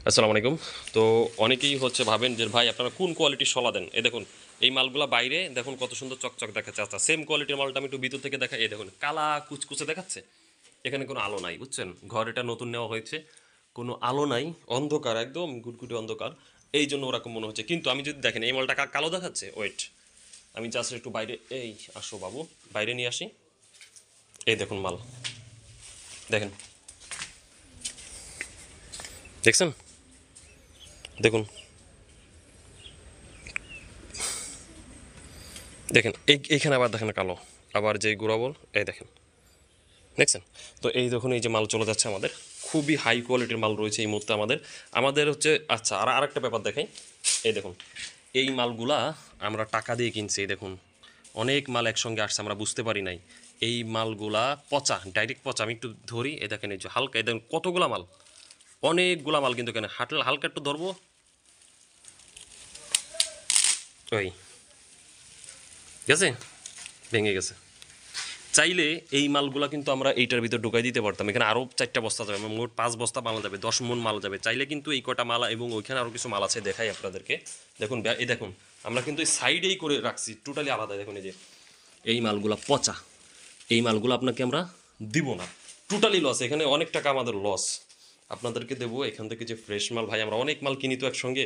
আসসালামু আলাইকুম। তো অনেকেই ভাবেন যে ভাই আপনারা কোন কোয়ালিটির শলা দেন। এই দেখুন এই মালগুলা বাইরে দেখুন কত সুন্দর চকচক দেখাচ্ছে। আচ্ছা সেম কোয়ালিটির মালটা আমি একটু ভিতর থেকে দেখাই। এই দেখুন কালা কুচকুচে দেখাচ্ছে, এখানে কোনো আলো নাই, বুঝছেন? ঘর এটা নতুন নেওয়া হয়েছে, কোনো আলো নাই, অন্ধকার, একদম গুটগুটি অন্ধকার। এই জন্য ওরকম মনে হচ্ছে, কিন্তু আমি যদি দেখেন এই মালটা কালো দেখাচ্ছে। ওয়েট, আমি জাস্ট একটু বাইরে, এই আসো বাবু, বাইরে নিয়ে আসি। এই দেখুন মাল, দেখেন, দেখছেন? দেখুন, দেখেন এইখানে আবার দেখেন কালো, আবার যে গুঁড়া বল, এই দেখেন, দেখছেন? তো এই দেখুন এই যে মাল চলে যাচ্ছে আমাদের, খুবই হাই কোয়ালিটির মাল রয়েছে এই মুহূর্তে আমাদের। আমাদের হচ্ছে, আচ্ছা আর আরেকটা ব্যাপার দেখাই। এই দেখুন এই মালগুলা আমরা টাকা দিয়ে কিনছি। এই দেখুন অনেক মাল একসঙ্গে আসছে, আমরা বুঝতে পারি নাই। এই মালগুলা পচা, ডাইরেক্ট পচা। আমি একটু ধরি, এই দেখেন এই যে হালকা, এই দেখেন কতগুলা মাল, অনেকগুলা মাল, কিন্তু কেন হাটলে হালকা একটু ধরবো, ওই গেছে, ভেঙে গেছে। চাইলে এই মালগুলা কিন্তু আমরা এইটার ভিতর ঢুকাই দিতে পারতাম। এখানে আরও 4টা বস্তা যাবে, মোট 5 বস্তা মাল যাবে, 10 মন মাল যাবে। চাইলে কিন্তু এই কটা মাল এবং ওইখানে আরও কিছু মাল আছে, দেখাই আপনাদেরকে। দেখুন এই দেখুন আমরা কিন্তু এই সাইডেই করে রাখছি, টোটালি আলাদা। দেখুন এই যে এই মালগুলা পচা, এই মালগুলো আপনাকে আমরা দিব না, টোটালি লস। এখানে অনেক টাকা আমাদের লস, আপনাদেরকে দেবো এখান থেকে যে ফ্রেশ মাল। ভাই আমরা অনেক মাল কিনি তো একসঙ্গে,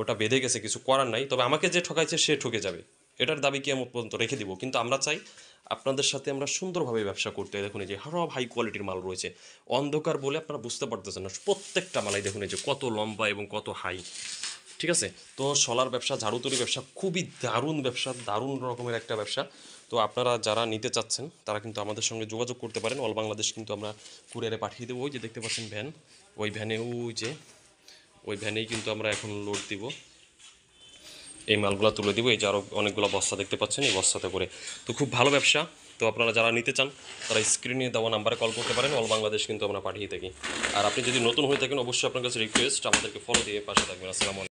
ওটা বেঁধে গেছে, কিছু করার নাই। তবে আমাকে যে ঠকাইছে সে ঠকে যাবে, এটার দাবি কিয়ামত পর্যন্ত রেখে দিব। কিন্তু আমরা চাই আপনাদের সাথে আমরা সুন্দরভাবে ব্যবসা করতে। দেখুন এই যে সব হাই কোয়ালিটির মাল রয়েছে, অন্ধকার বলে আপনারা বুঝতে পারতেছেন না। প্রত্যেকটা মালাই দেখুন এই যে কত লম্বা এবং কত হাই, ঠিক আছে? তো শলার ব্যবসা, ঝাড়ু তৈরি ব্যবসা খুবই দারুণ ব্যবসা, দারুণ রকমের একটা ব্যবসা। তো আপনারা যারা নিতে চাচ্ছেন তারা কিন্তু আমাদের সঙ্গে যোগাযোগ করতে পারেন। অল বাংলাদেশ কিন্তু আমরা কুরিয়ারে পাঠিয়ে দেবো। ওই যে দেখতে পাচ্ছেন ভ্যান, ওই ভ্যানে, ওই যে ওই ভ্যানেই কিন্তু আমরা এখন লোড দিব, এই মালগুলো তুলে দিব। এই যে আরও অনেকগুলো বস্তা দেখতে পাচ্ছেন এই বস্তাতে করে। তো খুব ভালো ব্যবসা। তো আপনারা যারা নিতে চান তারা স্ক্রিনে দেওয়া নাম্বারে কল করতে পারেন। অল বাংলাদেশ কিন্তু আমরা পাঠিয়ে থাকি। আর আপনি যদি নতুন হয়ে থাকেন অবশ্যই আপনার কাছে রিকোয়েস্ট আমাদেরকে ফলো দিয়ে পাশে থাকবেন। আসসালামু আলাইকুম।